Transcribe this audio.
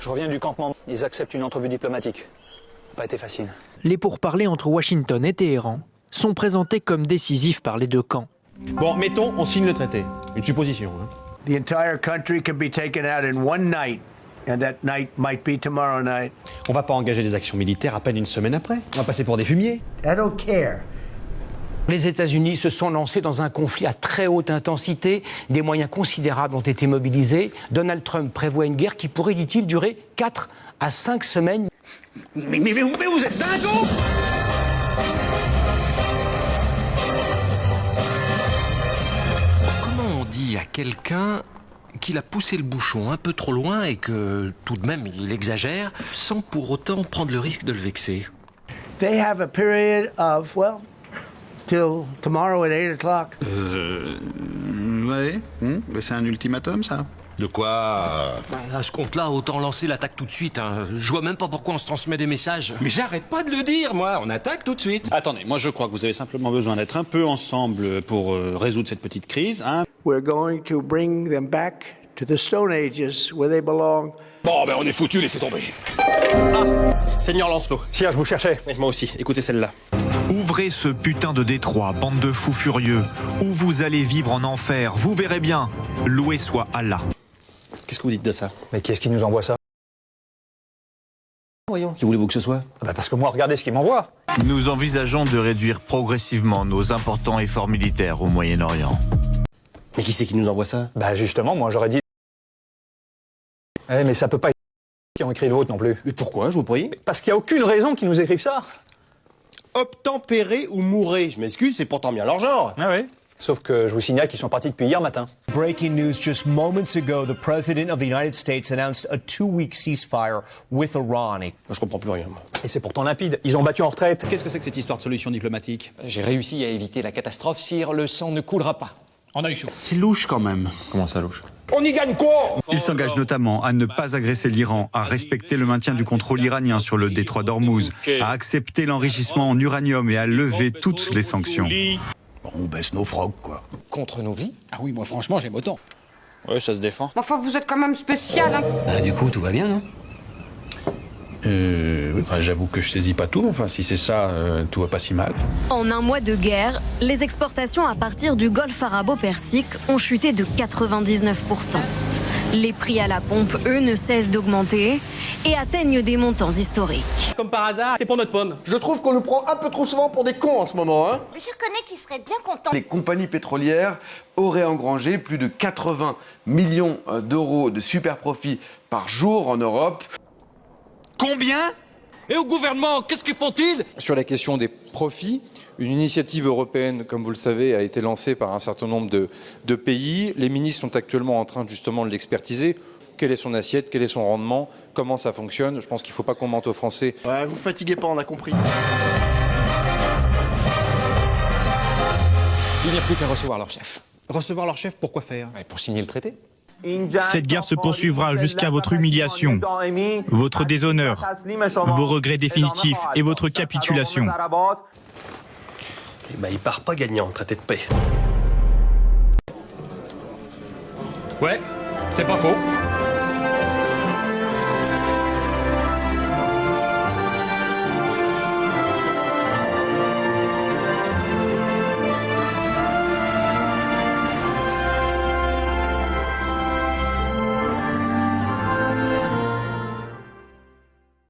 Je reviens du campement. Ils acceptent une entrevue diplomatique. Pas été facile. Les pourparlers entre Washington et Téhéran sont présentés comme décisifs par les deux camps. Bon, mettons, on signe le traité. Une supposition. Hein. The entire country can be taken out in one night, and that night might be tomorrow night. On va pas engager des actions militaires à peine une semaine après. On va passer pour des fumiers. I don't care. Les États-Unis se sont lancés dans un conflit à très haute intensité. Des moyens considérables ont été mobilisés. Donald Trump prévoit une guerre qui pourrait, dit-il, durer 4 à 5 semaines. Mais vous êtes dingo! Comment on dit à quelqu'un qu'il a poussé le bouchon un peu trop loin et que tout de même il exagère, sans pour autant prendre le risque de le vexer? They have a period of, well, till tomorrow at 8 o'clock. Ouais. C'est un ultimatum, ça? De quoi? À ce compte-là, autant lancer l'attaque tout de suite. Hein. Je vois même pas pourquoi on se transmet des messages. Mais j'arrête pas de le dire, moi. On attaque tout de suite. Attendez, moi je crois que vous avez simplement besoin d'être un peu ensemble pour résoudre cette petite crise. Hein. We're going to bring them back to the Stone Ages where they belong. Bon, ben on est foutu, laissez tomber. Seigneur Lancelot. Sire, je vous cherchais. Et moi aussi, écoutez celle-là. Ouvrez ce putain de détroit, bande de fous furieux, où vous allez vivre en enfer, vous verrez bien. Loué soit Allah. Qu'est-ce que vous dites de ça? Mais qui est-ce qui nous envoie ça? Voyons, qui voulez-vous que ce soit? Parce que moi, regardez ce qu'il m'envoie. Nous envisageons de réduire progressivement nos importants efforts militaires au Moyen-Orient. Mais qui c'est qui nous envoie ça? Bah justement, moi j'aurais dit... Eh, mais ça peut pas être qui ont écrit le vôtre non plus. Mais pourquoi, je vous prie? Parce qu'il n'y a aucune raison qu'ils nous écrivent ça. Obtempérer ou mourir, je m'excuse, c'est pourtant bien leur genre. Ah oui. Sauf que je vous signale qu'ils sont partis depuis hier matin. Breaking news just moments ago, the President of the United States announced a 2-week ceasefire with Iran. Je comprends plus rien. Moi. Et c'est pourtant limpide. Ils ont battu en retraite. Qu'est-ce que c'est que cette histoire de solution diplomatique? J'ai réussi à éviter la catastrophe, sire. Le sang ne coulera pas. On a eu chaud. C'est louche, quand même. Comment ça, louche? On y gagne quoi? Il s'engage notamment à ne pas agresser l'Iran, à respecter le maintien du contrôle iranien sur le détroit d'Ormuz, à accepter l'enrichissement en uranium et à lever toutes les sanctions. Bon, on baisse nos frogs, quoi. Contre nos vies? Ah oui, moi franchement, j'aime autant. Ouais, ça se défend. Enfin, vous êtes quand même spécial, hein. Bah du coup, tout va bien, non? Oui, j'avoue que je saisis pas tout. Enfin, si c'est ça, tout va pas si mal. En un mois de guerre, les exportations à partir du Golfe arabo-persique ont chuté de 99%. Les prix à la pompe, eux, ne cessent d'augmenter et atteignent des montants historiques. Comme par hasard, c'est pour notre pomme. Je trouve qu'on nous prend un peu trop souvent pour des cons en ce moment, hein. Mais je connais qui serait bien content. Les compagnies pétrolières auraient engrangé plus de 80 millions d'euros de super profits par jour en Europe. Combien? Et au gouvernement, qu'est-ce qu'ils font-ils? Sur la question des profits, une initiative européenne, comme vous le savez, a été lancée par un certain nombre de pays. Les ministres sont actuellement en train justement de l'expertiser. Quelle est son assiette? Quel est son rendement? Comment ça fonctionne? Je pense qu'il ne faut pas qu'on mente aux Français. Ouais, vous fatiguez pas, on a compris. Il n'y a plus qu'à recevoir leur chef. Recevoir leur chef, pourquoi faire? Pour signer le traité. Cette guerre se poursuivra jusqu'à votre humiliation, votre déshonneur, vos regrets définitifs et votre capitulation. Eh ben, il part pas gagnant, traité de paix. Ouais, c'est pas faux.